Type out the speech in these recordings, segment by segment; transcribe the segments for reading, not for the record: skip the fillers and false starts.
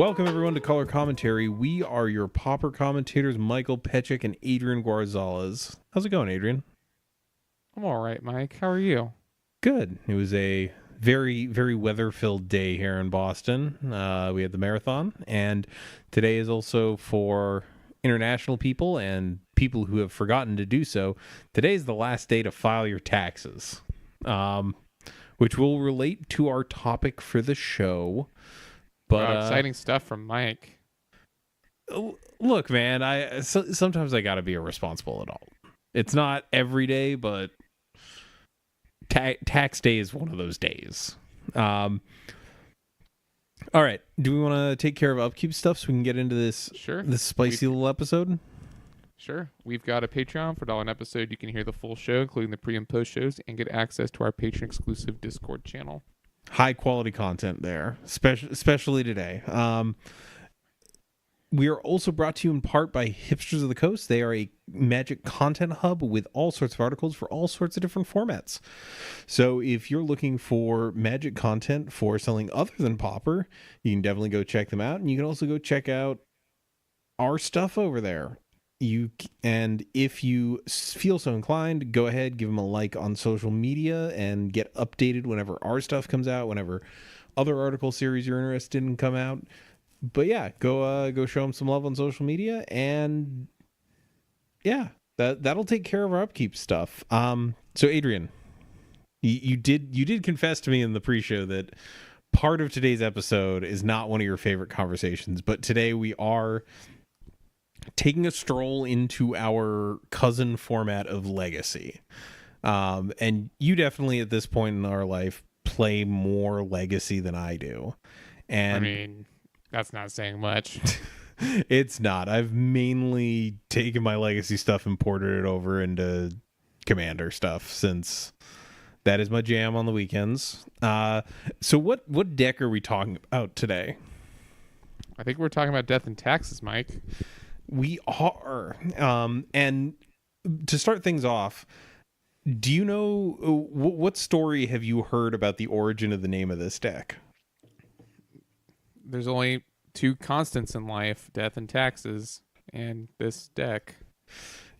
Welcome everyone to Color Commentary. We are your Pauper commentators, Michael Petchik and Adrian Guarzales. How's it going, Adrian? I'm all right, Mike. How are you? Good. It was a very, very weather-filled day here in Boston. We had the marathon, and today is also for international people and people who have forgotten to do so. Today is the last day to file your taxes, which will relate to our topic for the show. But Wow, exciting stuff from Mike. Look, man, sometimes I got to be a responsible adult. It's not every day, but tax day is one of those days. All right. Do we want to take care of upkeep stuff so we can get into this spicy little episode? Sure. We've got a Patreon for $1 an episode. You can hear the full show, including the pre and post shows, and get access to our patron exclusive Discord channel. High quality content there, especially today. We are also brought to you in part by Hipsters of the Coast. They are a Magic content hub with all sorts of articles for all sorts of different formats. So if you're looking for Magic content for something other than Pauper, you can definitely go check them out. And you can also go check out our stuff over there. And if you feel so inclined, go ahead, give them a like on social media and get updated whenever our stuff comes out, whenever other article series you're interested in come out. But yeah, go show them some love on social media, and yeah, that'll take care of our upkeep stuff. So Adrian, you did confess to me in the pre-show that part of today's episode is not one of your favorite conversations, but today we are taking a stroll into our cousin format of Legacy. And you definitely at this point in our life play more Legacy than I do. And I mean, that's not saying much. It's not. I've mainly taken my Legacy stuff and ported it over into Commander stuff, since that is my jam on the weekends. So what deck are we talking about today? I think we're talking about Death and Taxes, Mike. We are. And to start things off, do you know what story have you heard about the origin of the name of this deck? There's only two constants in life: death and taxes, and this deck.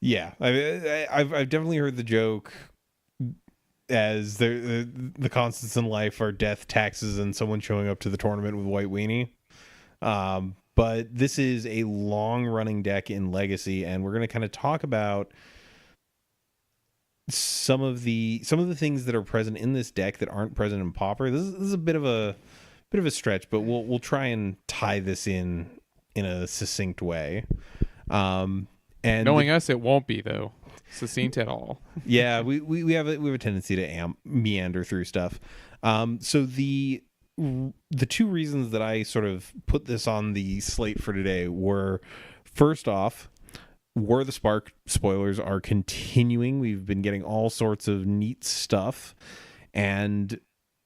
Yeah, I've definitely heard the joke as the constants in life are death, taxes, and someone showing up to the tournament with white weenie. But this is a long-running deck in Legacy, and we're going to kind of talk about some of the things that are present in this deck that aren't present in Pauper. This is a bit of a stretch, but we'll try and tie this in a succinct way. And knowing us, it won't be though succinct at all. Yeah, we have a tendency to meander through stuff. So the two reasons that I sort of put this on the slate for today were, first off, War of the Spark spoilers are continuing. We've been getting all sorts of neat stuff, and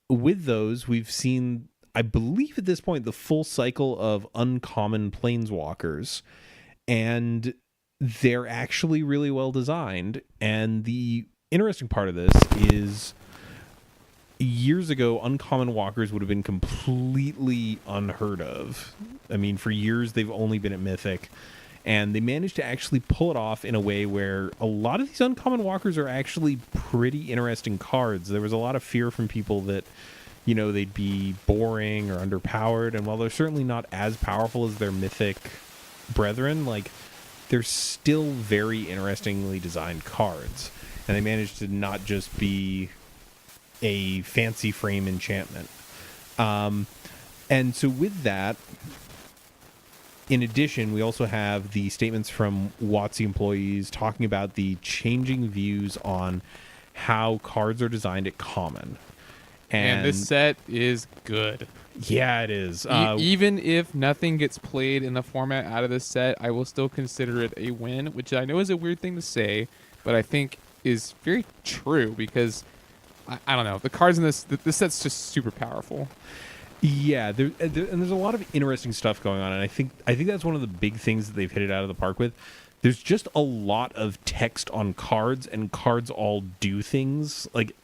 with those we've seen, I believe at this point, the full cycle of uncommon planeswalkers, and they're actually really well designed. And the interesting part of this is, years ago, uncommon walkers would have been completely unheard of. I mean, for years they've only been at Mythic, and they managed to actually pull it off in a way where a lot of these uncommon walkers are actually pretty interesting cards. There was a lot of fear from people that, you know, they'd be boring or underpowered, and while they're certainly not as powerful as their Mythic brethren, like, they're still very interestingly designed cards, and they managed to not just be a fancy frame enchantment. And so with that, in addition, we also have the statements from WotC employees talking about the changing views on how cards are designed at Common. And this set is good. Yeah, it is. Even if nothing gets played in the format out of this set, I will still consider it a win, which I know is a weird thing to say, but I think is very true, because I don't know. The cards in this set's just super powerful. Yeah, and there's a lot of interesting stuff going on, and I think that's one of the big things that they've hit it out of the park with. There's just a lot of text on cards, and cards all do things. Like,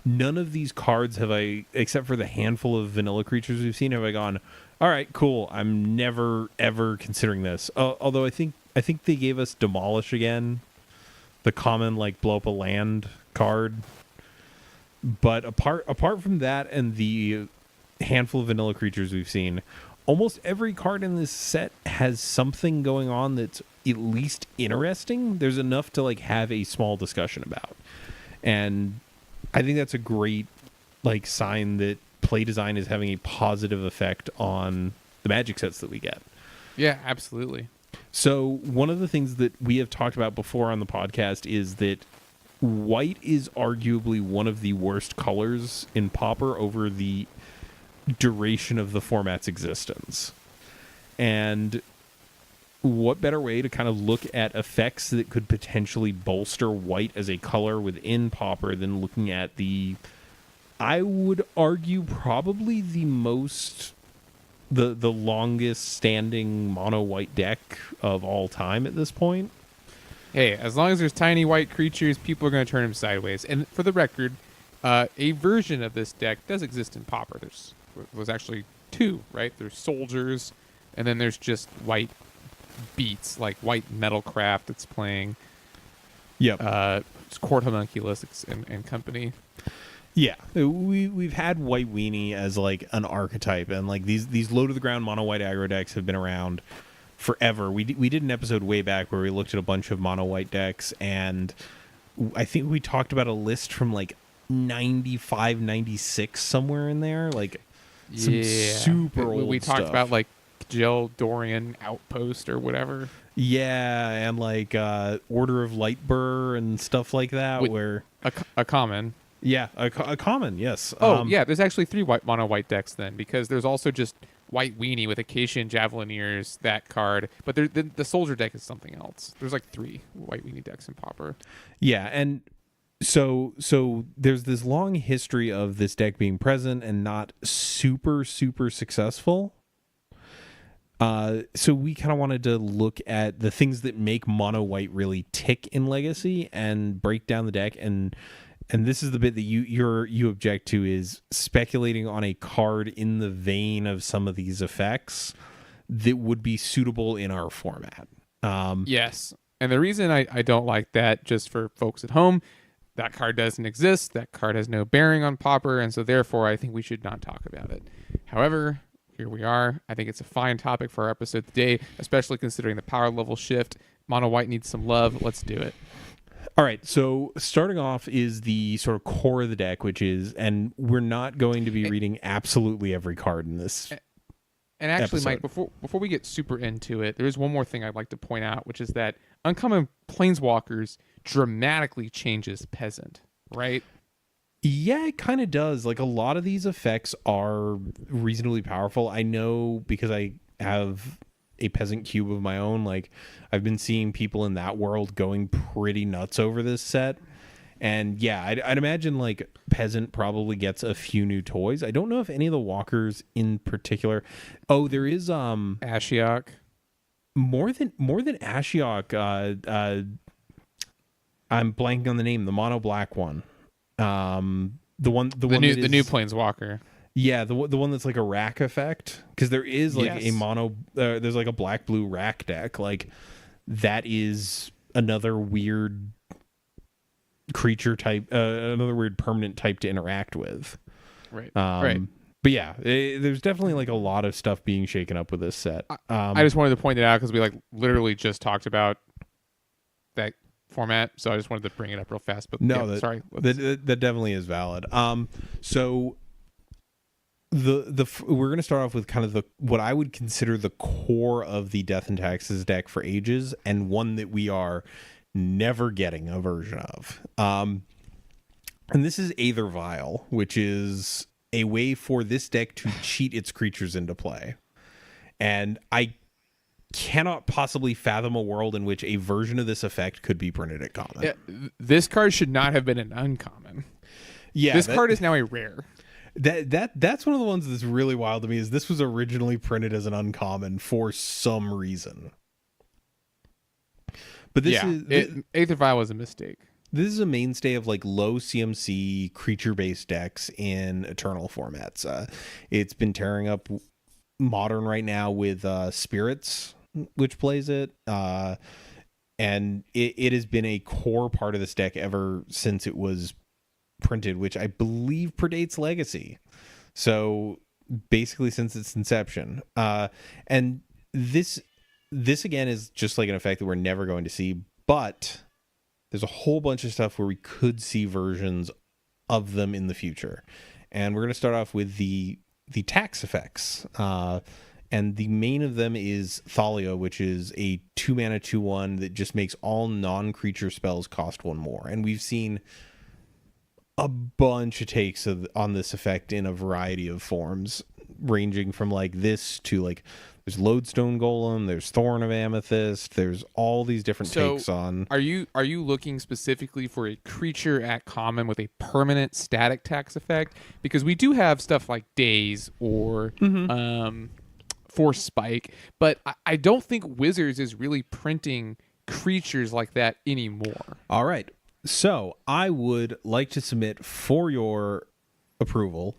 none of these cards have I, except for the handful of vanilla creatures we've seen, have I gone, All right, cool. I'm never ever considering this. Although I think they gave us Demolish again, the common like blow up a land card. But apart from that and the handful of vanilla creatures we've seen, almost every card in this set has something going on that's at least interesting. There's enough to like have a small discussion about. And I think that's a great like sign that play design is having a positive effect on the Magic sets that we get. Yeah, absolutely. So one of the things that we have talked about before on the podcast is that white is arguably one of the worst colors in Pauper over the duration of the format's existence. And what better way to kind of look at effects that could potentially bolster white as a color within Pauper than looking at the, I would argue, probably the longest standing mono white deck of all time at this point. Hey, as long as there's tiny white creatures, people are going to turn them sideways. And for the record, a version of this deck does exist in Pauper. There's actually two, right? There's soldiers, and then there's just white beats, like white metalcraft that's playing. Yep. It's Court Homunculus and company. Yeah, we've had White Weenie as like an archetype, and like these low to the ground mono white aggro decks have been around forever. We did an episode way back where we looked at a bunch of mono white decks, and I think we talked about a list from like 95, 96, somewhere in there, like some super old We talked stuff. about like Gel Dorian Outpost or whatever. Yeah, and like Order of Lightbur and stuff like that. Where a common. Yeah, a common, yes. Yeah, there's actually three mono white decks then, because there's also just White Weenie with Acacian Javelineers, that card, but the soldier deck is something else. There's like three White Weenie decks in Pauper. Yeah, and so there's this long history of this deck being present and not super successful. So we kind of wanted to look at the things that make mono white really tick in Legacy and break down the deck, and this is the bit that you object to, is speculating on a card in the vein of some of these effects that would be suitable in our format. Yes, and the reason I don't like that, just for folks at home, that card doesn't exist. That card has no bearing on Pauper, and so therefore I think we should not talk about it. However, here we are. I think it's a fine topic for our episode today, especially considering the power level shift. Mono white needs some love. Let's do it. All right, so starting off is the sort of core of the deck, which is, and we're not going to be reading absolutely every card in this. And actually, episode. Mike, before we get super into it, there is one more thing I'd like to point out, which is that Uncommon Planeswalkers dramatically changes Peasant, right? Yeah, it kind of does. Like, a lot of these effects are reasonably powerful. I know because I have a Peasant cube of my own. Like, I've been seeing people in that world going pretty nuts over this set. And yeah, I'd imagine like Peasant probably gets a few new toys. I don't know if any of the walkers in particular. Oh, there is Ashiok. more than Ashiok. I'm blanking on the name. The mono black one. The new Planeswalker. Yeah, the one that's like a rack effect, because there is like Yes. a mono. There's like a black blue rack deck. Like, that is another weird creature type, another weird permanent type to interact with. Right. Right. But yeah, there's definitely like a lot of stuff being shaken up with this set. I just wanted to point it out because we like literally just talked about that format, so I just wanted to bring it up real fast. But no, yeah, sorry. That definitely is valid. So we're going to start off with kind of what I would consider the core of the Death and Taxes deck for ages, and one that we are never getting a version of. And this is Aether Vial, which is a way for this deck to cheat its creatures into play. And I cannot possibly fathom a world in which a version of this effect could be printed at Common. Yeah, this card should not have been an uncommon. Yeah, this card is now a rare. That's one of the ones that's really wild to me, is this was originally printed as an uncommon for some reason. But this Aether Vial was a mistake. This is a mainstay of like low CMC creature based decks in Eternal formats. It's been tearing up Modern right now with Spirits, which plays it. And it has been a core part of this deck ever since it was printed, which I believe predates Legacy. So basically since its inception. And this again is just like an effect that we're never going to see, but there's a whole bunch of stuff where we could see versions of them in the future. And we're going to start off with the tax effects. And the main of them is Thalia, which is a 2-mana 2/1 that just makes all non-creature spells cost 1 more. And we've seen a bunch of takes on this effect in a variety of forms, ranging from like this to like there's Lodestone Golem, there's Thorn of Amethyst, there's all these different takes on. Are you looking specifically for a creature at common with a permanent static tax effect? Because we do have stuff like Daze or Force Spike, but I don't think Wizards is really printing creatures like that anymore. All right. So I would like to submit for your approval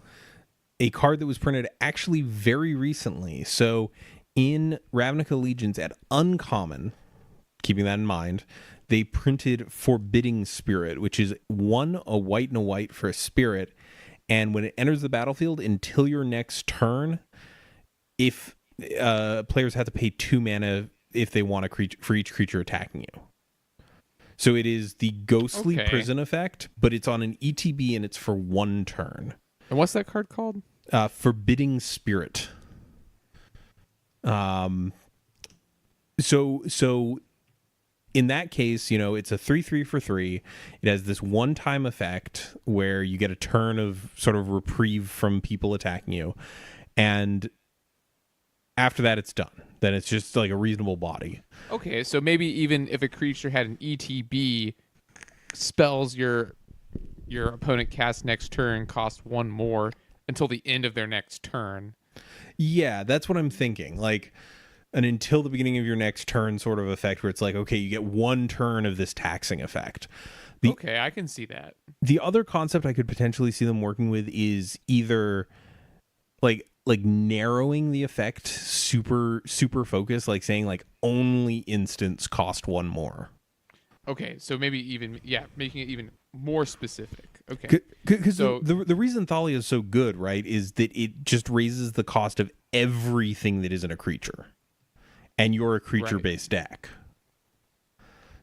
a card that was printed actually very recently. So in Ravnica Allegiance at Uncommon, keeping that in mind, they printed Forbidding Spirit, which is a white and a white for a spirit. And when it enters the battlefield, until your next turn, if players have to pay 2 mana if they want a creature for each creature attacking you. So it is the Ghostly Prison effect, but it's on an ETB and it's for 1 turn. And what's that card called? Forbidding Spirit. So in that case, it's a 3/3 for 3. It has this one-time effect where you get a turn of sort of reprieve from people attacking you, and after that, it's done. Then it's just like a reasonable body. Okay, so maybe even if a creature had an ETB, spells your opponent casts next turn cost 1 more until the end of their next turn. Yeah, that's what I'm thinking. Like an until the beginning of your next turn sort of effect where it's like, okay, you get 1 turn of this taxing effect. Okay, I can see that. The other concept I could potentially see them working with is either like narrowing the effect super focused, like saying like only instants cost 1 more. Okay, so maybe even making it even more specific. Okay, because the reason Thalia is so good, right, is that it just raises the cost of everything that isn't a creature, and you're a creature based deck.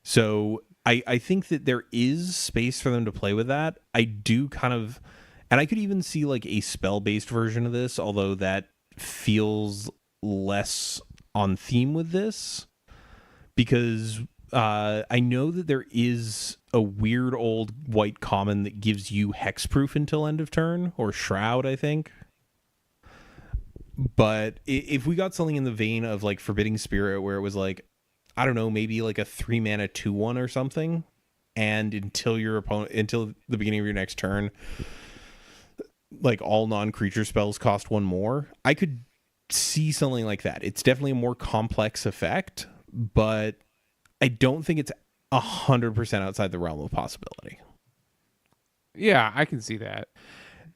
So I think that there is space for them to play with that. I do kind of. And I could even see like a spell-based version of this, although that feels less on theme with this. Because I know that there is a weird old white common that gives you hexproof until end of turn, or Shroud, I think. But if we got something in the vein of like Forbidding Spirit, where it was like, I don't know, maybe like a 3-mana 2/1 or something, and until the beginning of your next turn, like all non-creature spells cost 1 more, I could see something like that. It's definitely a more complex effect, but I don't think it's 100% outside the realm of possibility. Yeah, I can see that.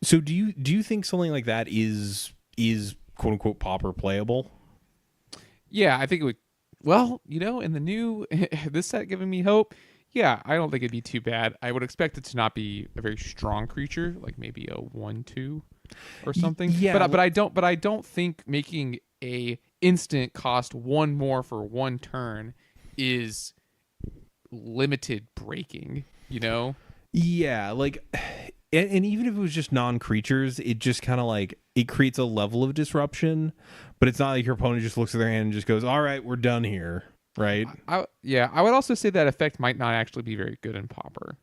So do you think something like that is quote unquote pauper playable? Yeah, I think it would. Well, in the new this set giving me hope. Yeah, I don't think it'd be too bad. I would expect it to not be a very strong creature, like maybe a 1/2 or something. Yeah, but I don't think making a instant cost 1 more for 1 turn is limited breaking. Yeah, like, and even if it was just non-creatures, it just kind of like it creates a level of disruption. But it's not like your opponent just looks at their hand and just goes, "All right, we're done here." Right. I would also say that effect might not actually be very good in Pauper.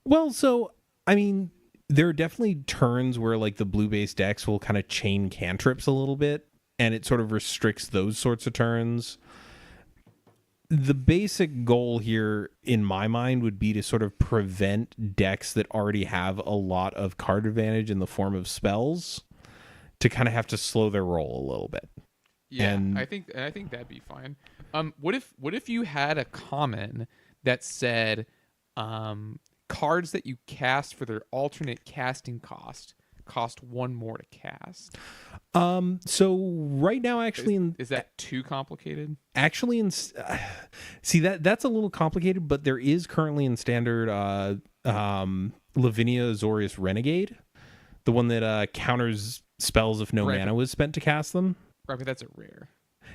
Well, so I mean, there are definitely turns where like the blue-based decks will kind of chain cantrips a little bit, and it sort of restricts those sorts of turns. The basic goal here, in my mind, would be to sort of prevent decks that already have a lot of card advantage in the form of spells to kind of have to slow their roll a little bit. Yeah, and I think that'd be fine. What if you had a common that said cards that you cast for their alternate casting cost cost 1 more to cast. So right now, actually, Is that too complicated? actually in see that's a little complicated, but there is currently in standard Lavinia Azorius Renegade, the one that counters spells if no mana was spent to cast them. Right, but that's a rare.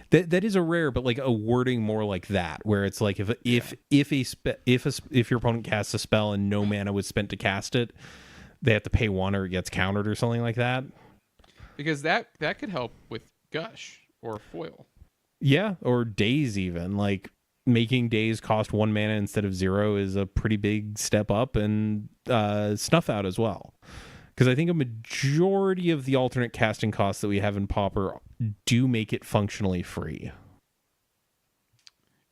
That is a rare, but like a wording more like that, where it's like if your opponent casts a spell and no mana was spent to cast it, they have to pay 1 or it gets countered or something like that. Because that could help with Gush or Foil. Yeah, or Daze even. Like making Daze cost 1 mana instead of 0 is a pretty big step up, and Snuff Out as well. Because I think a majority of the alternate casting costs that we have in Pauper do make it functionally free.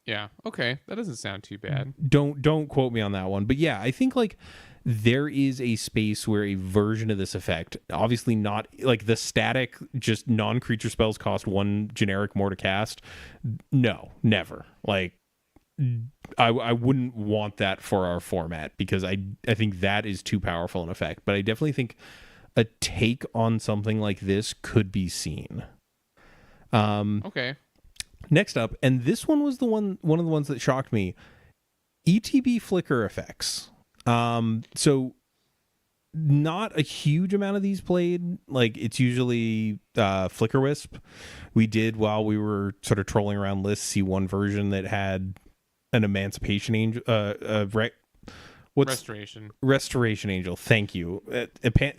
Yeah, okay. That doesn't sound too bad. Don't quote me on that one. But yeah, I think like there is a space where a version of this effect, obviously not like the static, just non-creature spells cost 1 generic more to cast. No, never. Like I wouldn't want that for our format, because I think that is too powerful an effect. But I definitely think a take on something like this could be seen. Okay. Next up, and this one was one of the ones that shocked me, ETB flicker effects. So not a huge amount of these played. Like it's usually Flicker Wisp. We did, while we were sort of trolling around lists, see one version that had an Emancipation Angel, Restoration Angel. Thank you.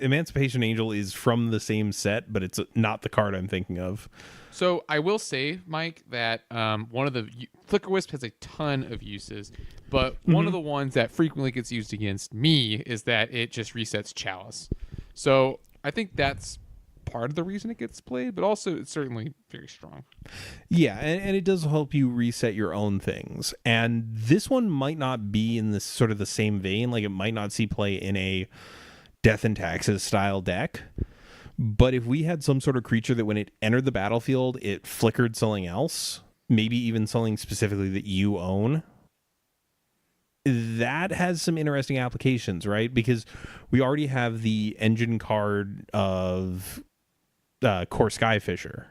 Emancipation Angel is from the same set, but it's not the card I'm thinking of. So I will say, Mike, that one of the Flicker Wisp has a ton of uses, but one of the ones that frequently gets used against me is that it just resets Chalice. So I think that's part of the reason it gets played, but also it's certainly very strong. Yeah, and it does help you reset your own things. And this one might not be in this sort of the same vein. Like it might not see play in a Death and Taxes style deck. But if we had some sort of creature that when it entered the battlefield, it flickered something else, maybe even something specifically that you own, that has some interesting applications, right? Because we already have the engine card of Core Skyfisher.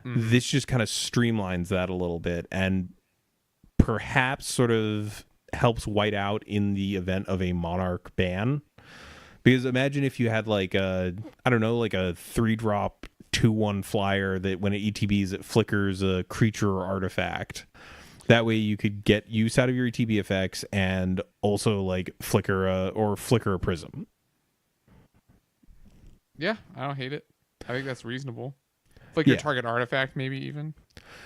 This just kind of streamlines that a little bit and perhaps sort of helps white out in the event of a Monarch ban. Because imagine if you had like a 3-drop 2/1 flyer that when it ETBs, it flickers a creature or artifact. That way you could get use out of your ETB effects and also like flicker a prism. Yeah, I don't hate it. I think that's reasonable. Flicker target artifact, maybe even.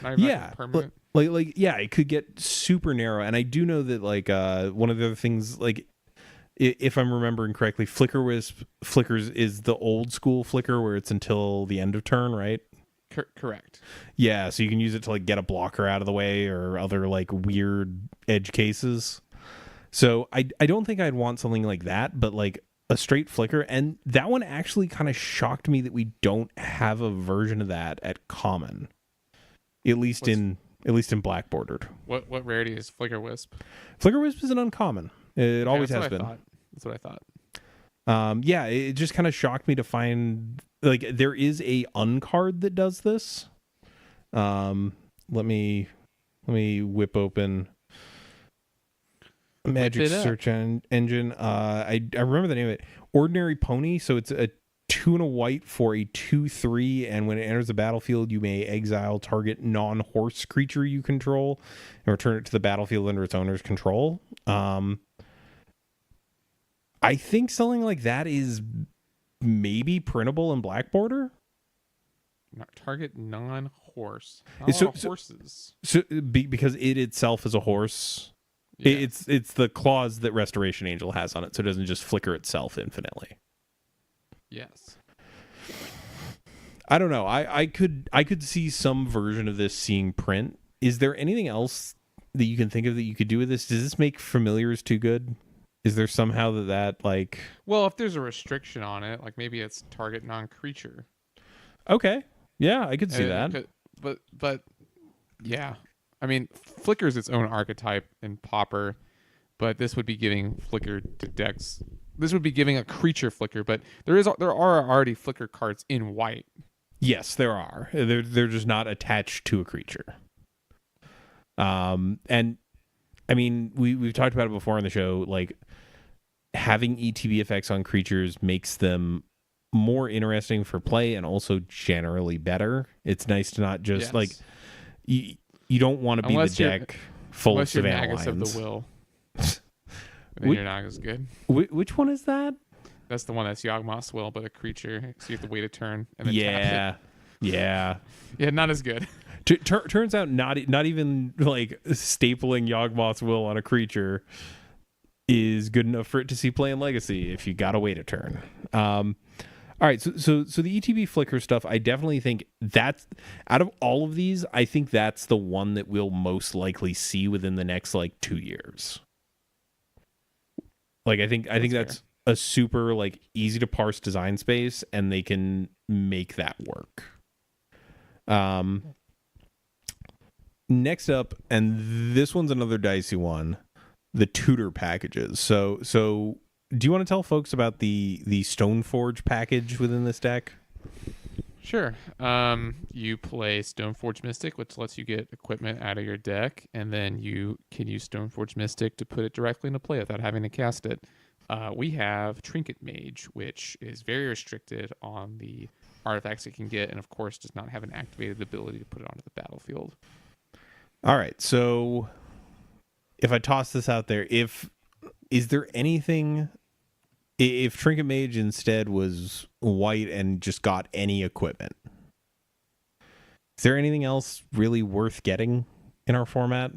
Not even permanent. Like it could get super narrow. And I do know that like one of the other things, like if I'm remembering correctly, Flicker Wisp flickers is the old school flicker where it's until the end of turn, right? Correct. Yeah, so you can use it to like get a blocker out of the way or other like weird edge cases. So I don't think I'd want something like that, but like a straight flicker. And that one actually kind of shocked me that we don't have a version of that at common, at least in black bordered. What rarity is Flicker Wisp? Flicker Wisp is an uncommon. It always has been. That's what I thought. Yeah, it just kind of shocked me to find like there is a uncard that does this. Let me whip open Magic search engine. I remember the name of it. Ordinary Pony. So it's a 2 and a white for a 2/3, and when it enters the battlefield, you may exile target non-horse creature you control and return it to the battlefield under its owner's control. I think something like that is maybe printable in black border. Target non-horse. Horses. So because it itself is a horse. Yeah. It's the clause that Restoration Angel has on it, so it doesn't just flicker itself infinitely. Yes. I don't know. I could see some version of this seeing print. Is there anything else that you can think of that you could do with this? Does this make familiars too good? Is there somehow that like... Well, if there's a restriction on it, like maybe it's target non-creature. Okay. Yeah, I could see that. But yeah. I mean, Flicker is its own archetype in Pauper, but this would be giving Flicker to decks this would be giving a creature flicker, but there are already flicker cards in white. Yes, there are. They're just not attached to a creature. And I mean, we've talked about it before on the show. Like, having ETB effects on creatures makes them more interesting for play and also generally better. It's nice to not just like you don't want to be the deck full of Savannah Lions. Of the will. Then you're not as good. Which one is that? That's the one that's Yawgmoth's Will, but a creature, so you have to wait a turn and then tap it. Yeah, not as good. Turns out not even like stapling Yawgmoth's Will on a creature is good enough for it to see play in Legacy if you gotta wait a turn. All right, so the ETB flicker stuff, I definitely think that's, out of all of these, I think that's the one that we'll most likely see within the next like 2 years. Like, I think that's a super like easy to parse design space, and they can make that work. Next up, and this one's another dicey one, the tutor packages. So do you want to tell folks about the Stoneforge package within this deck? Sure. You play Stoneforge Mystic, which lets you get equipment out of your deck, and then you can use Stoneforge Mystic to put it directly into play without having to cast it. We have Trinket Mage, which is very restricted on the artifacts it can get, and of course does not have an activated ability to put it onto the battlefield. All right, so if I toss this out there, is there anything, if Trinket Mage instead was white and just got any equipment, is there anything else really worth getting in our format?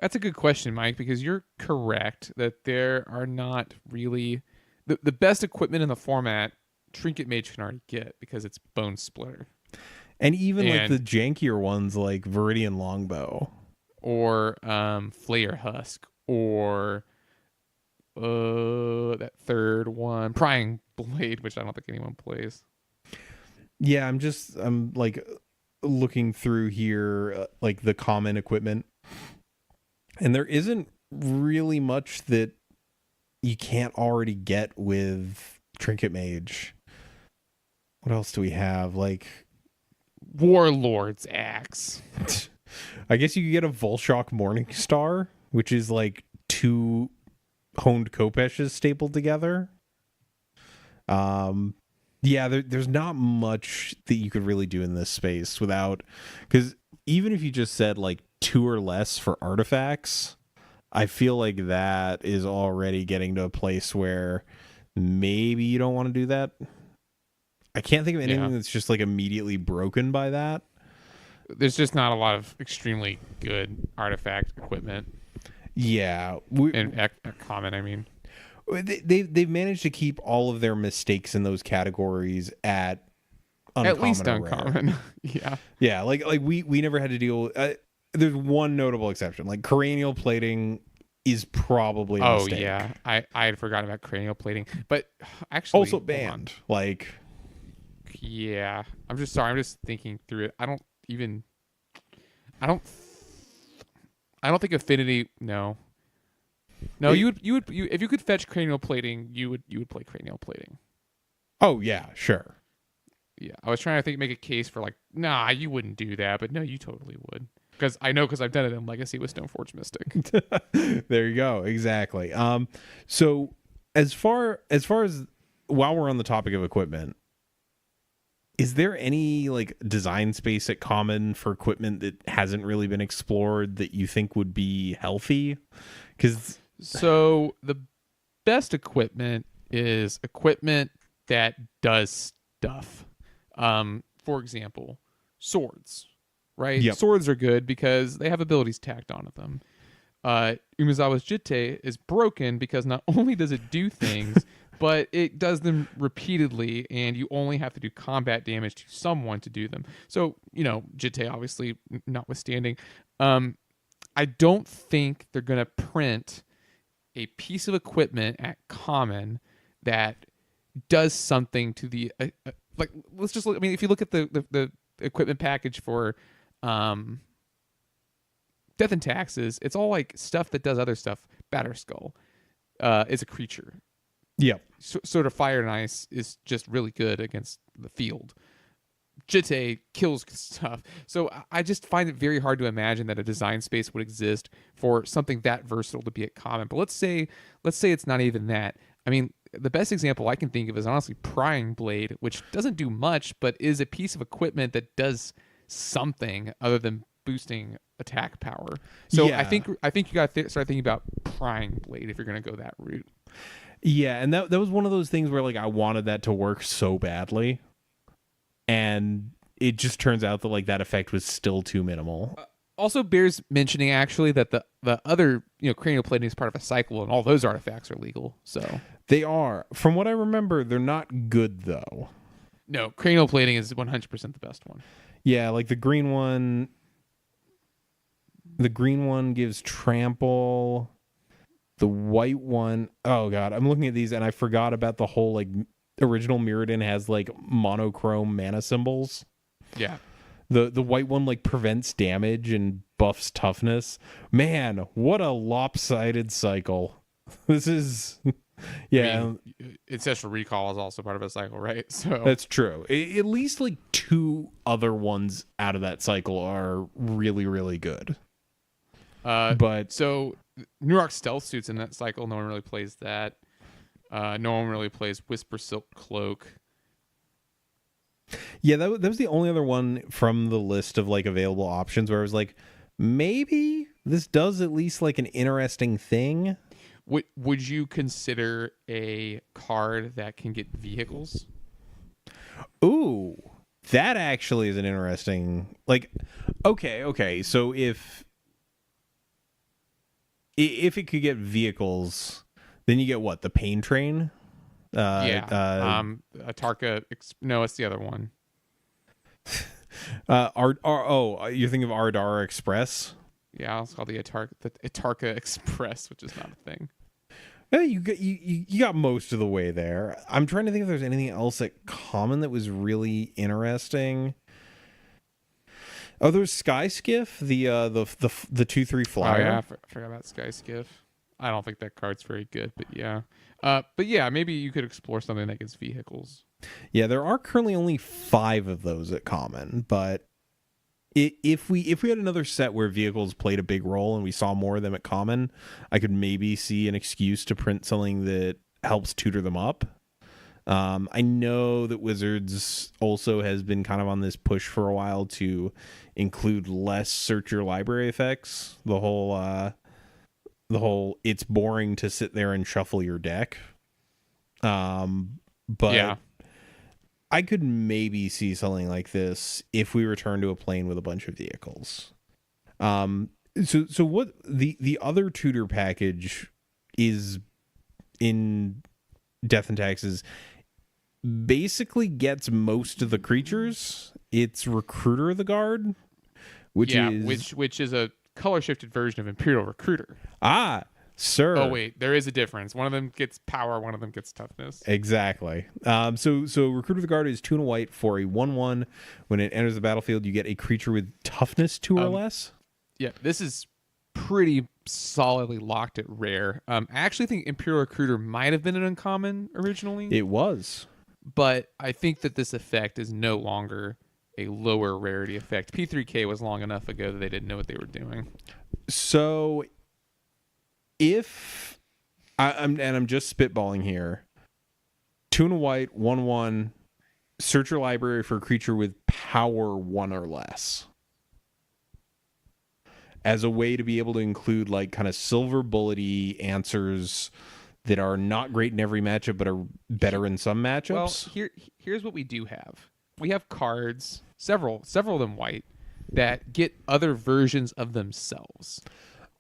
That's a good question, Mike, because you're correct that there are not really the best equipment in the format. Trinket Mage can already get because it's Bone Splitter. And even like the jankier ones like Viridian Longbow. Or Flayer Husk. Or that third one, Prying Blade, which I don't think anyone plays. Yeah, I'm like looking through here, like the common equipment. And there isn't really much that you can't already get with Trinket Mage. What else do we have? Like Warlord's Axe. I guess you could get a Volshock Morningstar, which is like 2 honed Kopeshes stapled together. Yeah, there's not much that you could really do in this space without, because even if you just said like 2 or less for artifacts, I feel like that is already getting to a place where maybe you don't want to do that. I can't think of anything that's just like immediately broken by that. There's just not a lot of extremely good artifact equipment. Yeah, and common, I mean, they've managed to keep all of their mistakes in those categories at least uncommon. Yeah. Like we never had to deal. There's one notable exception. Like cranial plating is probably a mistake. Yeah, I had forgotten about cranial plating, but actually also banned. Like, yeah, I'm just thinking through it. I don't think Affinity. No, you would if you could fetch cranial plating, you would play cranial plating. Oh yeah, sure. Yeah, I was trying to make a case for like, nah, you wouldn't do that, but no, you totally would. Because I've done it in Legacy with Stoneforge Mystic. There you go, exactly. So as far as while we're on the topic of equipment, is there any like design space at Common for equipment that hasn't really been explored that you think would be healthy? So the best equipment is equipment that does stuff. For example, swords, right? Yep. Swords are good because they have abilities tacked onto them. Umezawa's Jitte is broken because not only does it do things, but it does them repeatedly, and you only have to do combat damage to someone to do them. So, Jitte obviously notwithstanding. I don't think they're going to print a piece of equipment at Common that does something to the let's just look. I mean, if you look at the equipment package for Death and Taxes, it's all like stuff that does other stuff. Batterskull is a creature. Yep. Sort of fire and ice is just really good against the field. Jitte kills stuff. So I just find it very hard to imagine that a design space would exist for something that versatile to be at common. But let's say it's not even that. I mean, the best example I can think of is honestly Prying Blade, which doesn't do much, but is a piece of equipment that does something other than boosting attack power. So Yeah. I think you got to start thinking about Prying Blade if you're going to go that route. Yeah, and that was one of those things where like I wanted that to work so badly, and it just turns out that like that effect was still too minimal. Also bears mentioning actually that the other cranial plating is part of a cycle, and all those artifacts are legal. So They are, from what I remember, they're not good though. no, cranial plating is 100% the best one. Yeah, like the green one. The green one gives trample. The white one, oh god, I'm looking at these and I forgot about the whole like original Mirrodin has like monochrome mana symbols. Yeah. The white one like prevents damage and buffs toughness. Man, what a lopsided cycle. This is yeah. I mean, Ancestral Recall is also part of a cycle, right? So That's true. At least like 2 other ones out of that cycle are really, really good. But so Nurok Stealth Suit's in that cycle. No one really plays that. No one really plays Whisper Silk Cloak. yeah, that was the only other one from the list of like available options where I was like, maybe this does at least like an interesting thing. Would you consider a card that can get vehicles? Ooh, that actually is an interesting like. Okay. So if it could get vehicles, then you get what, the Pain Train? Atarka. No, it's the other one. You're thinking of Ardara Express? Yeah, it's called the Atarka Express, which is not a thing. Yeah, you got most of the way there. I'm trying to think if there's anything else at common that was really interesting. Oh, there's Sky Skiff, the 2/3 flyer. Oh yeah, I forgot about Sky Skiff. I don't think that card's very good, but yeah. But yeah, maybe you could explore something that gets vehicles. Yeah, there are currently only 5 of those at common, but if we had another set where vehicles played a big role and we saw more of them at common, I could maybe see an excuse to print something that helps tutor them up. I know that Wizards also has been kind of on this push for a while to include less search your library effects. The whole it's boring to sit there and shuffle your deck. But yeah. I could maybe see something like this if we return to a plane with a bunch of vehicles. So what the other tutor package is in Death and Taxes basically gets most of the creatures. It's Recruiter of the Guard, which is a color shifted version of Imperial Recruiter. Ah, sir. Oh wait, there is a difference. One of them gets power, one of them gets toughness. Exactly. So Recruiter of the Guard is 2 and a white for a 1/1. When it enters the battlefield, you get a creature with toughness 2 or less. Yeah, this is pretty solidly locked at rare. I actually think Imperial Recruiter might have been an uncommon originally. It was. But I think that this effect is no longer a lower rarity effect. P3K was long enough ago that they didn't know what they were doing. So if I'm just spitballing here, 2 and a white, 1/1, search your library for a creature with power 1 or less, as a way to be able to include like kind of silver bullety answers that are not great in every matchup but are better in some matchups. Well, here's what we do have. We have cards, several of them white, that get other versions of themselves.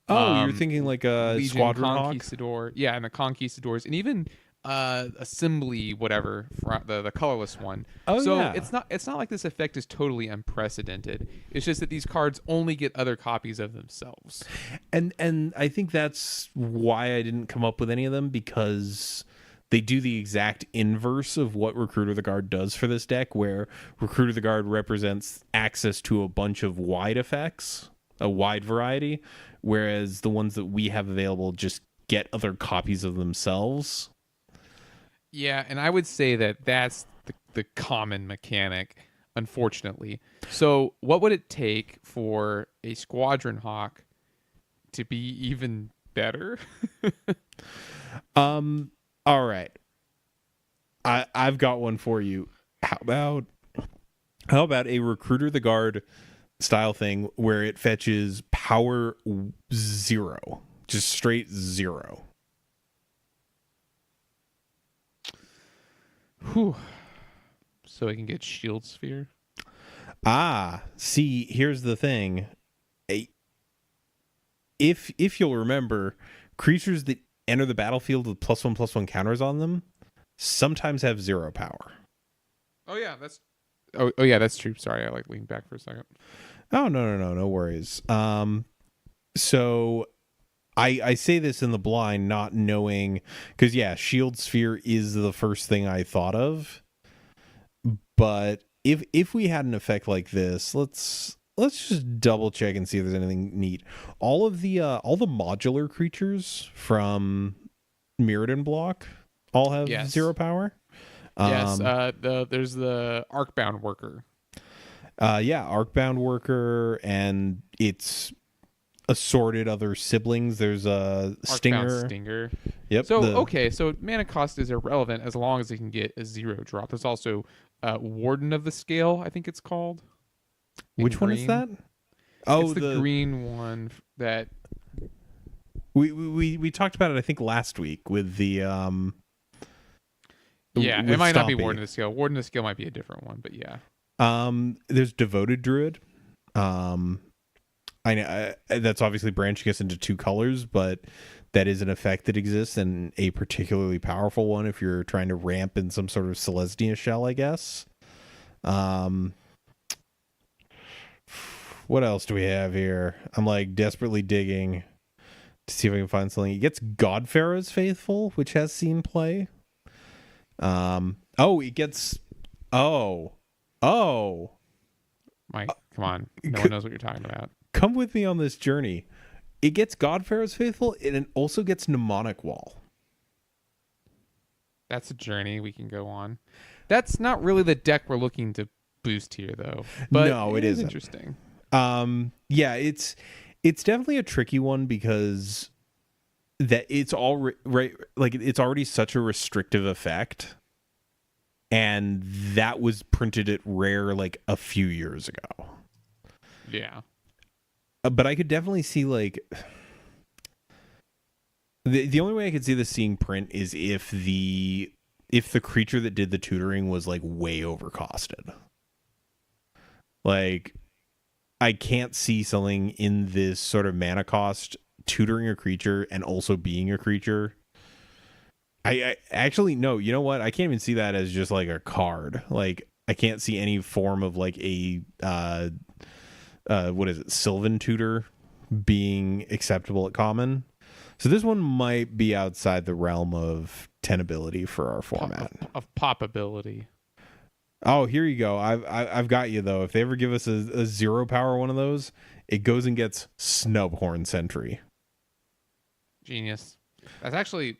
You're thinking like a Legion, Squadron Hawk? Conquistador, yeah, and the Conquistadors, and even Assembly, whatever, the colorless one. It's not like this effect is totally unprecedented. It's just that these cards only get other copies of themselves. And I think that's why I didn't come up with any of them, because they do the exact inverse of what Recruiter of the Guard does for this deck, where Recruiter of the Guard represents access to a bunch of wide effects, a wide variety, whereas the ones that we have available just get other copies of themselves. Yeah, and I would say that that's the common mechanic, unfortunately. So, what would it take for a Squadron Hawk to be even better? All right. I've got one for you. How about a Recruiter the Guard style thing where it fetches power 0, just straight 0. Whew. So I can get Shield Sphere. See, here's the thing. A- If you'll remember, creatures that enter the battlefield with +1/+1 counters on them sometimes have 0 power. Oh yeah, that's. Oh yeah, that's true. Sorry, I leaned back for a second. Oh no worries. So I say this in the blind, not knowing, because yeah, Shield Sphere is the first thing I thought of. But if we had an effect like this, let's just double check and see if there's anything neat. All the modular creatures from Mirrodin block all have Yes. 0 power. Yes. There's the Arcbound Worker. Yeah, Arcbound Worker and its assorted other siblings. There's a Arcbound Stinger. Yep. So so mana cost is irrelevant as long as it can get a 0 drop. There's also Warden of the Scale, I think it's called. Which one is that? Oh, it's the green one that we talked about it, I think, last week with the Yeah, with it might not be Stompy. Warden of the Scale. Warden of the Scale might be a different one, but yeah. There's Devoted Druid. I know that's obviously branching us into 2 colors, but that is an effect that exists, and a particularly powerful one if you're trying to ramp in some sort of Celestia shell, I guess. What else do we have here? I'm like desperately digging to see if I can find something. It gets Godpharaoh's Faithful, which has seen play. It gets Mike, come on. No one knows what you're talking about. Come with me on this journey. It gets Godpharaoh's Faithful, and it also gets Mnemonic Wall. That's a journey we can go on. That's not really the deck we're looking to boost here, though. But no, it is isn't. Interesting. Yeah, it's definitely a tricky one because that it's all right. Like it's already such a restrictive effect, and that was printed at rare like a few years ago. Yeah. But I could definitely see like the only way I could see this seeing print is if the creature that did the tutoring was like way overcosted. Like I can't see something in this sort of mana cost tutoring a creature and also being a creature. I actually no, you know what? I can't even see that as just like a card. Like I can't see any form of like a what is it, Sylvan Tutor being acceptable at common. So this one might be outside the realm of tenability for our format. Of popability. Oh, here you go. I've got you though. If they ever give us a 0 power one of those, it goes and gets Snubhorn Sentry. Genius. That's actually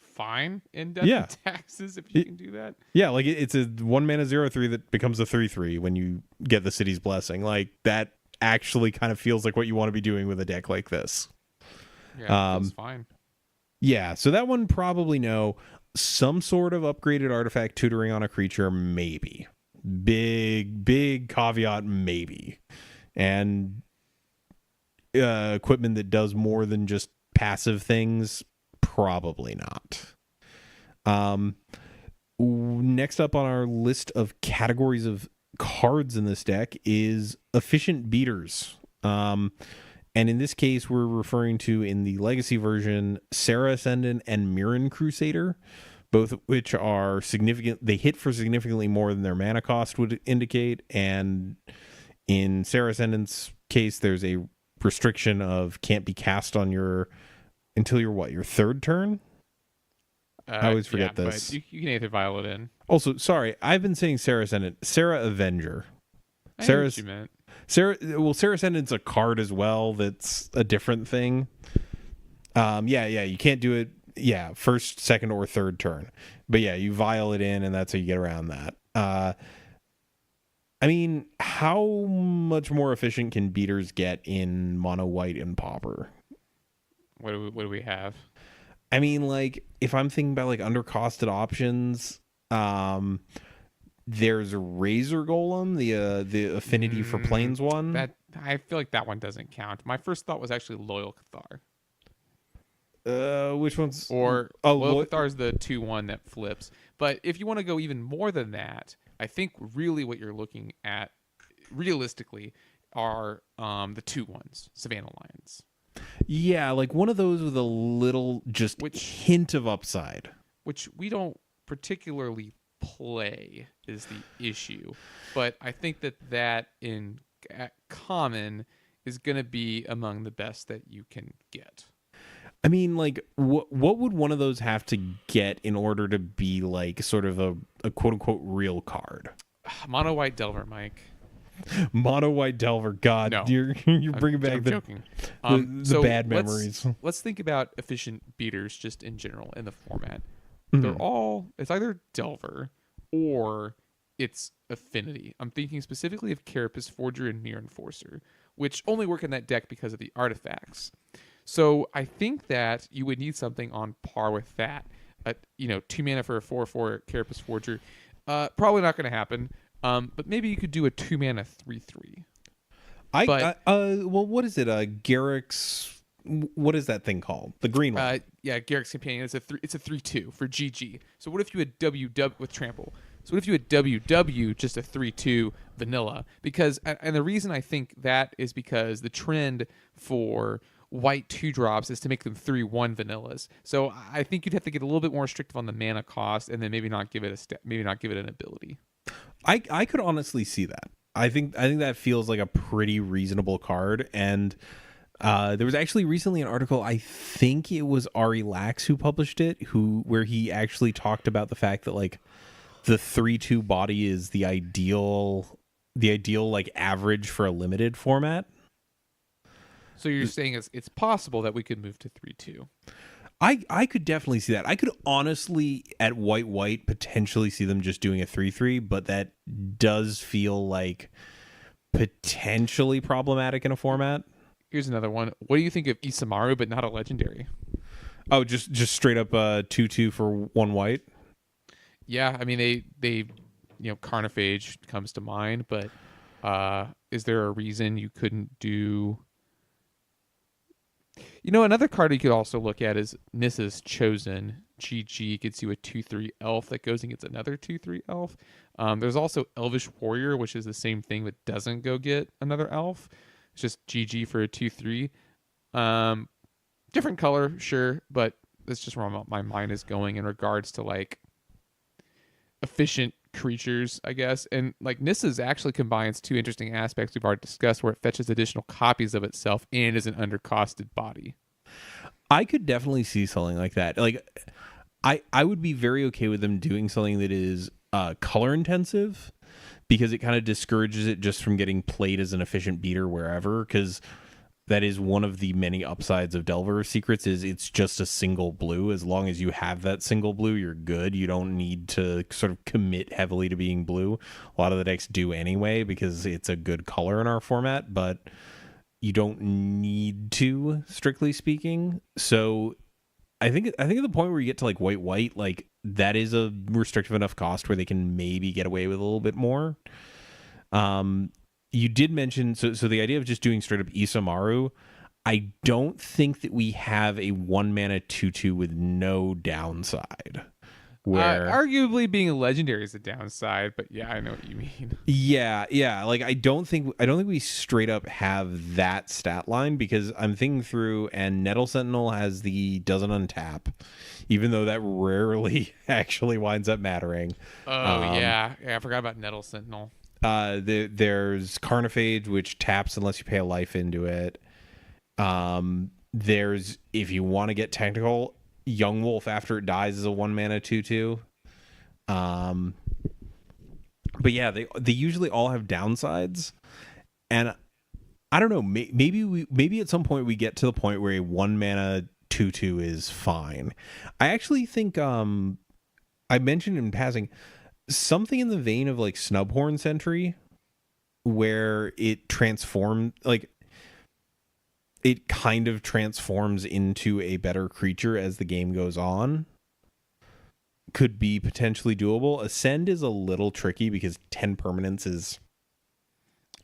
fine in death taxes if you can do that. Yeah, like it's a 1 mana 0/3 that becomes a 3/3 when you get the City's Blessing. Like that actually kind of feels like what you want to be doing with a deck like this. Yeah, that's fine. Yeah, so that one probably no. Some sort of upgraded artifact tutoring on a creature, maybe. Big caveat, maybe. And equipment that does more than just passive things, probably not. Next up on our list of categories of cards in this deck is Efficient Beaters. And in this case, we're referring to, in the Legacy version, Serra Ascendant and Mirren Crusader, both of which are significant. They hit for significantly more than their mana cost would indicate. And in Serra Ascendant's case, there's a restriction of can't be cast on until your third turn. I always forget this. But you can Aether Violet in. Also, sorry, I've been saying Serra Ascendant. Serra Avenger. I know what you meant. Serra Ascendant's a card as well. That's a different thing. Yeah, you can't do it Yeah, first, second, or third turn. But yeah, you vial it in, and that's how you get around that. I mean, how much more efficient can beaters get in mono white and pauper? What do we have? I mean, like, if I'm thinking about like undercosted options, there's Razor Golem, the affinity for planes one. That I feel like that one doesn't count. My first thought was actually Loyal Cathar. Which one's Or Loyal Cathar is the 2/1 that flips. But if you want to go even more than that, I think really what you're looking at realistically are the 2/1s, Savannah Lions. Yeah, like one of those with a little just hint of upside. Which we don't particularly play is the issue. But I think that in at common is going to be among the best that you can get. I mean, like, what would one of those have to get in order to be like sort of a quote unquote real card? Mono White Delver, Mike. Mono White Delver. God, no. You're bringing back the bad memories. Let's think about efficient beaters just in general in the format. Mm-hmm. It's either Delver or it's Affinity. I'm thinking specifically of Carapace Forger and Mirror Enforcer, which only work in that deck because of the artifacts. So I think that you would need something on par with that. 2 mana for a 4/4 Carapace Forger. Probably not going to happen. But maybe you could do a 2 mana 3/3. Well, what is it? Garrick's. What is that thing called? The green one. Garrick's Companion. It's a 3/2 for GG. So what if you had WW with Trample? So what if you had WW just a 3/2 vanilla? Because and the reason I think that is because the trend for white 2-drops is to make them 3/1 vanillas. So I think you'd have to get a little bit more restrictive on the mana cost, and then maybe not give it an ability. I could honestly see that. I think that feels like a pretty reasonable card. And there was actually recently an article, I think it was Ari Lax who published it, where he actually talked about the fact that like the 3/2 body is the ideal like average for a limited format. So you're saying it's possible that we could move to 3/2. I could definitely see that. I could honestly, at white, potentially see them just doing a 3/3, but that does feel like potentially problematic in a format. Here's another one. What do you think of Isamaru, but not a legendary? Oh, just straight up 2/2 for 1 white? Yeah, I mean they Carnophage comes to mind, but is there a reason you couldn't do? Another card you could also look at is Nissa's Chosen. GG gets you a 2/3 elf that goes and gets another 2/3 elf. There's also Elvish Warrior, which is the same thing but doesn't go get another elf. It's just GG for a 2/3. Different color, sure, but that's just where my mind is going in regards to like efficient creatures, I guess. And like Nissa's actually combines two interesting aspects we've already discussed, where it fetches additional copies of itself and is an undercosted body. I could definitely see something like that. Like I would be very okay with them doing something that is color intensive, because it kind of discourages it just from getting played as an efficient beater wherever, because that is one of the many upsides of Delver Secrets, is it's just a single blue. As long as you have that single blue, you're good. You don't need to sort of commit heavily to being blue. A lot of the decks do anyway, because it's a good color in our format, but you don't need to, strictly speaking. So I think at the point where you get to like white, like that is a restrictive enough cost where they can maybe get away with a little bit more. You did mention, so the idea of just doing straight up Isamaru, I don't think that we have a 1 mana 2/2 with no downside. Where arguably being a legendary is a downside, but yeah, I know what you mean. Yeah. Like I don't think we straight up have that stat line, because I'm thinking through, and Nettle Sentinel doesn't untap, even though that rarely actually winds up mattering. Yeah, I forgot about Nettle Sentinel. There's Carnophage, which taps unless you pay a life into it. There's, if you want to get technical, Young Wolf after it dies is a 1 mana 2/2. But yeah, they usually all have downsides, and I don't know. Maybe at some point we get to the point where a 1 mana 2/2 is fine. I actually think I mentioned in passing something in the vein of like Snubhorn Sentry, where it transformed, like it kind of transforms into a better creature as the game goes on, could be potentially doable. Ascend is a little tricky because 10 permanents is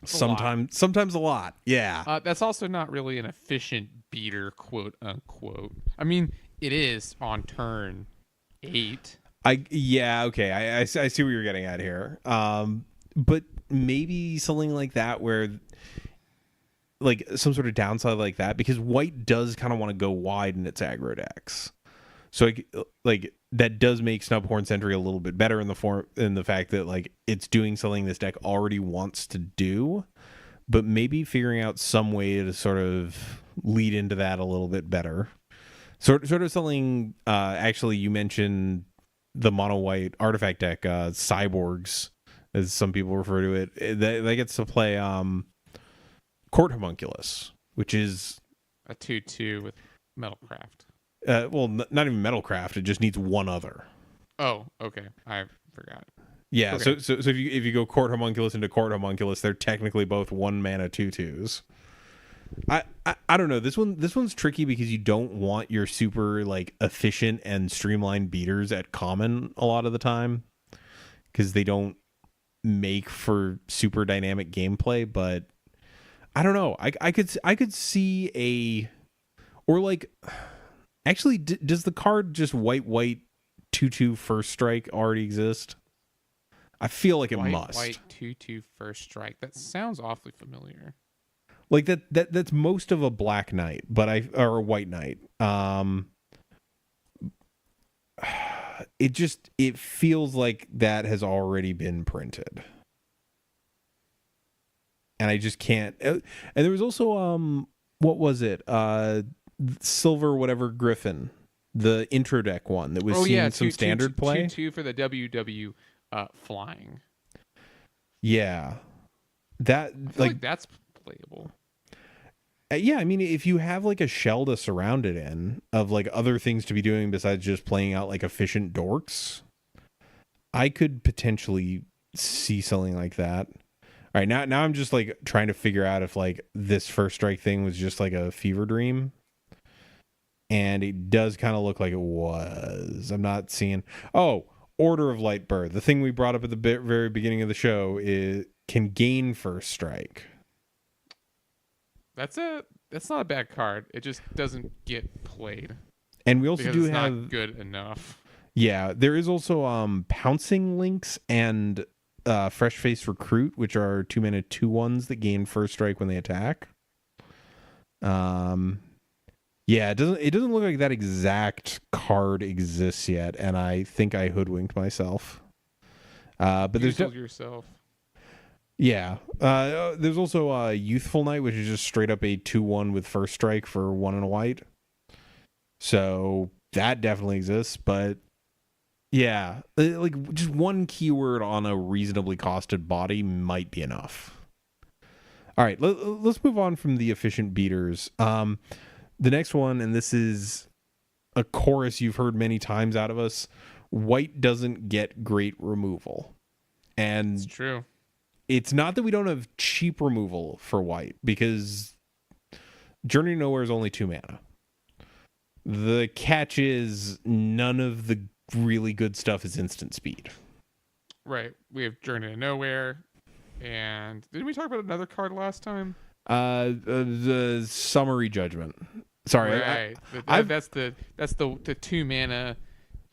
sometimes a lot. Yeah. That's also not really an efficient beater, quote unquote. I mean, it is on turn 8. Okay. I see what you're getting at here. But maybe something like that where like some sort of downside like that, because white does kind of want to go wide in its aggro decks. So like that does make Snubhorn Sentry a little bit better in the fact that like it's doing something this deck already wants to do, but maybe figuring out some way to sort of lead into that a little bit better. Sort of something. Actually, you mentioned the mono white artifact deck, Cyborgs, as some people refer to it. That gets to play Court Homunculus, which is a 2/2 with Metalcraft. Well, not even Metalcraft. It just needs one other. Oh, okay. I forgot. Yeah. Okay. So if you go Court Homunculus into Court Homunculus, they're technically both 1 mana 2/2s. I don't know. This one's tricky because you don't want your super like efficient and streamlined beaters at common a lot of the time, because they don't make for super dynamic gameplay. But I don't know. I could see or like. Actually, does the card just white 2/2 first strike already exist? I feel like it must. White 2/2 first strike. That sounds awfully familiar. Like that's most of a black knight, or a white knight. It feels like that has already been printed. And I just can't. And there was also what was it? Silver whatever Griffin, the intro deck one that was seeing some standard play. 2/2 for the WW flying. Yeah, I feel like that's playable. Yeah, I mean, if you have like a shell to surround it in of like other things to be doing besides just playing out like efficient dorks, I could potentially see something like that. All right, now I'm just like trying to figure out if like this first strike thing was just like a fever dream. And it does kind of look like it was. I'm not seeing. Oh, Order of Light Bird. The thing we brought up at the very beginning of the show can gain first strike. That's not a bad card. It just doesn't get played. And we also because do have not good enough. Yeah, there is also Pouncing Lynx and Fresh Face Recruit, which are 2 mana 2/1s that gain first strike when they attack. Yeah, it doesn't look like that exact card exists yet, and I think I hoodwinked myself. But there's yourself. Yeah. There's also Youthful Knight, which is just straight up a 2/1 with first strike for 1 and a white. So that definitely exists, but yeah, like just one keyword on a reasonably costed body might be enough. All right, let's move on from the efficient beaters. The next one, and this is a chorus you've heard many times out of us, white doesn't get great removal. And it's true. It's not that we don't have cheap removal for white, because Journey to Nowhere is only 2 mana. The catch is none of the really good stuff is instant speed. Right. We have Journey to Nowhere. And didn't we talk about another card last time? The Summary Judgment. Sorry, right. That's the 2 mana,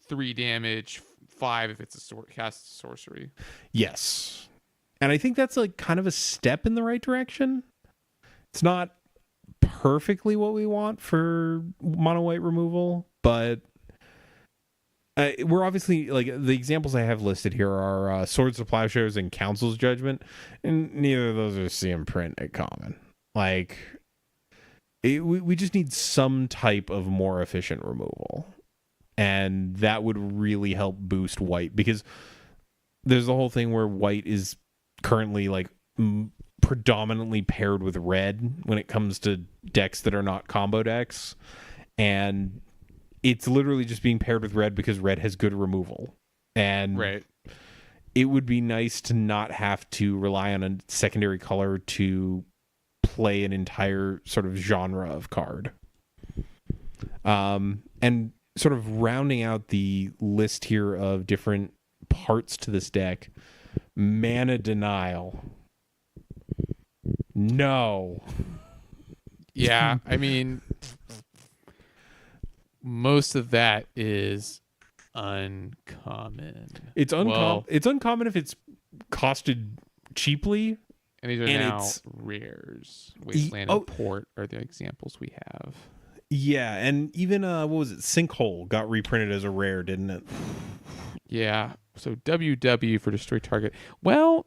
3 damage, 5 if it's cast sorcery. Yes, and I think that's like kind of a step in the right direction. It's not perfectly what we want for mono white removal, but we're obviously like the examples I have listed here are Swords to Plowshares and Council's Judgment, and neither of those are seeing print at common. Like. We just need some type of more efficient removal, and that would really help boost white, because there's the whole thing where white is currently like predominantly paired with red when it comes to decks that are not combo decks, and it's literally just being paired with red because red has good removal. And Right. it would be nice to not have to rely on a secondary color to play an entire sort of genre of card. And sort of rounding out the list here of different parts to this deck, mana denial. No. Yeah, I mean, most of that is uncommon. It's uncommon if it's costed cheaply. And these are and now it's rares. Wasteland and Port are the examples we have. Yeah, and even what was it? Sinkhole got reprinted as a rare, didn't it? Yeah. So WW for destroy target. Well,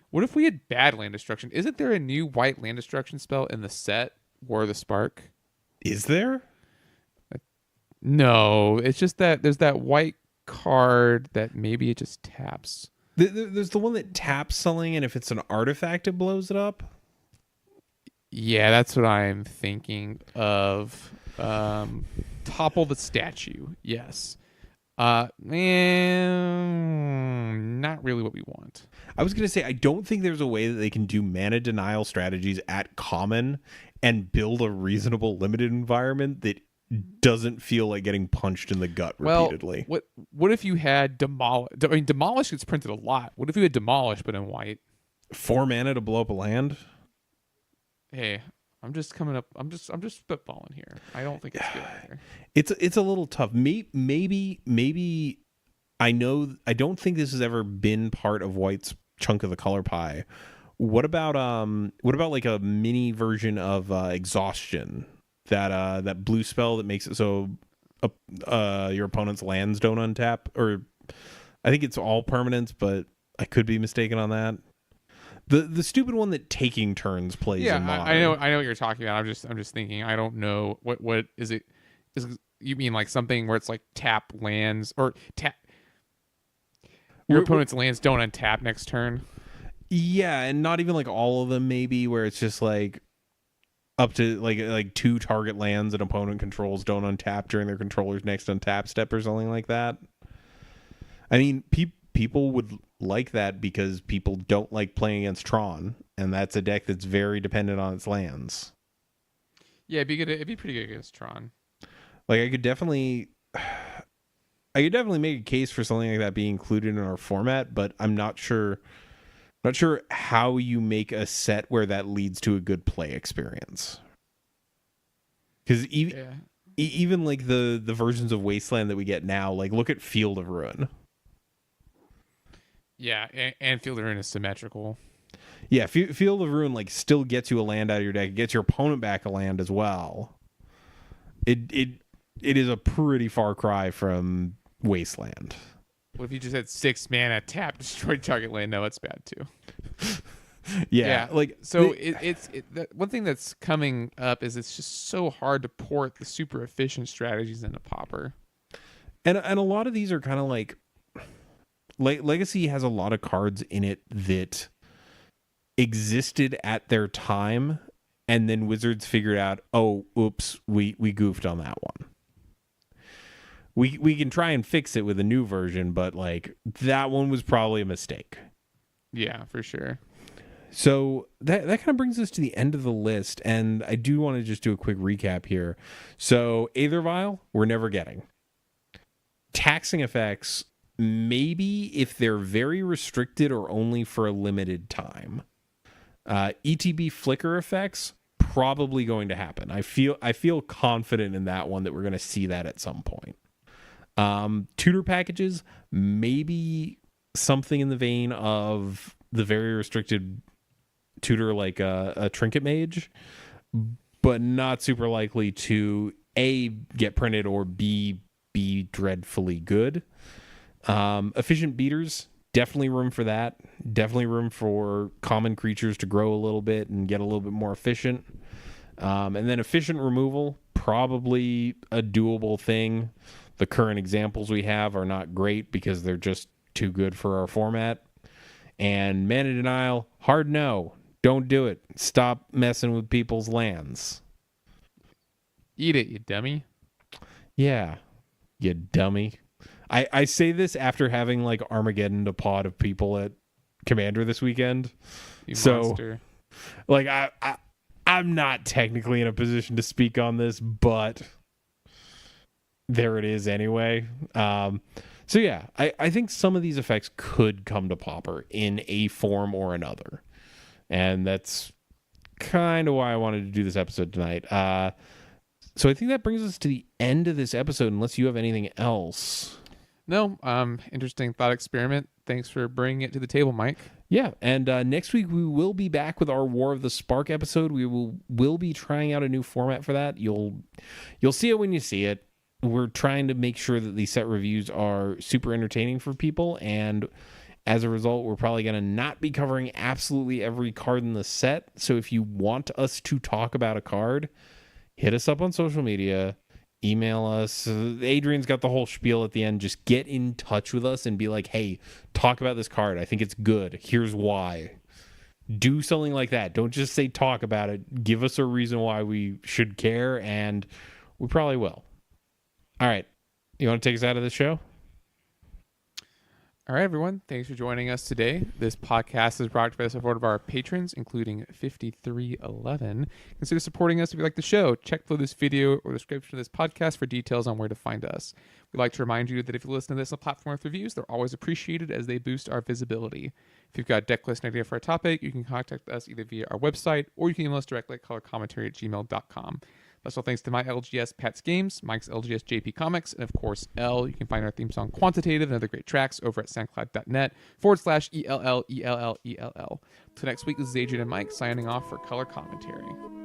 what if we had bad land destruction? Isn't there a new white land destruction spell in the set, War of the Spark? Is there? No, it's just that there's that white card that maybe it just taps. There's the one that taps something, and if it's an artifact, it blows it up. Yeah, that's what I'm thinking of. Topple the statue. Yes. Not really what we want. I was going to say, I don't think there's a way that they can do mana denial strategies at common and build a reasonable limited environment that doesn't feel like getting punched in the gut repeatedly. What if you had demolish? I mean, demolish gets printed a lot. What if you had demolish but in white? 4 mana to blow up a land? Hey, I'm just coming up. I'm just spitballing here. I don't think it's good either. It's a little tough. Maybe I don't think this has ever been part of White's chunk of the color pie. What about like a mini version of exhaustion? That blue spell that makes it so your opponent's lands don't untap, or I think it's all permanents, but I could be mistaken on that. The stupid one that taking turns plays in Modern. I know what you're talking about. I'm just thinking. I don't know what is it. You mean like something where it's like tap lands or tap your opponent's lands don't untap next turn? Yeah, and not even like all of them, maybe, where it's just like up to like 2 target lands an opponent controls don't untap during their controller's next untap step or something like that. I mean, people would like that because people don't like playing against Tron, and that's a deck that's very dependent on its lands. Yeah, it'd be pretty good against Tron. Like I could definitely make a case for something like that being included in our format, but I'm not sure how you make a set where that leads to a good play experience. Because even like the versions of Wasteland that we get now, like look at Field of Ruin. Yeah, and Field of Ruin is symmetrical. Yeah, Field of Ruin like still gets you a land out of your deck. It gets your opponent back a land as well. It is a pretty far cry from Wasteland. What if you just had 6 mana, tap, destroy target land? No, it's bad too. Yeah, like so. One thing that's coming up is it's just so hard to port the super efficient strategies into Pauper. And a lot of these are kind of like Legacy has a lot of cards in it that existed at their time, and then Wizards figured out, oh, oops, we goofed on that one. We can try and fix it with a new version, but like that one was probably a mistake. Yeah, for sure. So that kind of brings us to the end of the list, and I do want to just do a quick recap here. So Aether Vial, we're never getting. Taxing effects, maybe if they're very restricted or only for a limited time. ETB flicker effects, probably going to happen. I feel confident in that one that we're going to see that at some point. Tutor packages, maybe something in the vein of the very restricted tutor like a Trinket Mage, but not super likely to A, get printed, or B, be dreadfully good. Efficient beaters, definitely room for that. Definitely room for common creatures to grow a little bit and get a little bit more efficient. And then efficient removal, probably a doable thing. The current examples we have are not great because they're just too good for our format. And mana denial, hard no. Don't do it. Stop messing with people's lands. Eat it, you dummy. Yeah, you dummy. I say this after having like Armageddon a pod of people at Commander this weekend. You So, monster. like, I'm not technically in a position to speak on this, but there it is anyway. So yeah, I think some of these effects could come to Pauper in a form or another. And that's kind of why I wanted to do this episode tonight. So I think that brings us to the end of this episode, unless you have anything else. No, interesting thought experiment. Thanks for bringing it to the table, Mike. Yeah, and next week we will be back with our War of the Spark episode. We will be trying out a new format for that. You'll see it when you see it. We're trying to make sure that these set reviews are super entertaining for people, and as a result, we're probably going to not be covering absolutely every card in the set. So if you want us to talk about a card, hit us up on social media, email us. Adrian's got the whole spiel at the end. Just get in touch with us and be like, hey, talk about this card. I think it's good. Here's why. Do something like that. Don't just say talk about it. Give us a reason why we should care, and we probably will. All right. You want to take us out of the show? All right, everyone. Thanks for joining us today. This podcast is brought to you by the support of our patrons, including 5311. Consider supporting us if you like the show. Check below this video or description of this podcast for details on where to find us. We'd like to remind you that if you listen to this on a platform with reviews, they're always appreciated as they boost our visibility. If you've got a deck list idea for a topic, you can contact us either via our website or you can email us directly at colorcommentary@gmail.com. Special thanks to my LGS Pat's Games, Mike's LGS JP Comics, and of course L. You can find our theme song Quantitative and other great tracks over at soundcloud.net/ELLELLELL. Till next week, this is Adrian and Mike signing off for Color Commentary.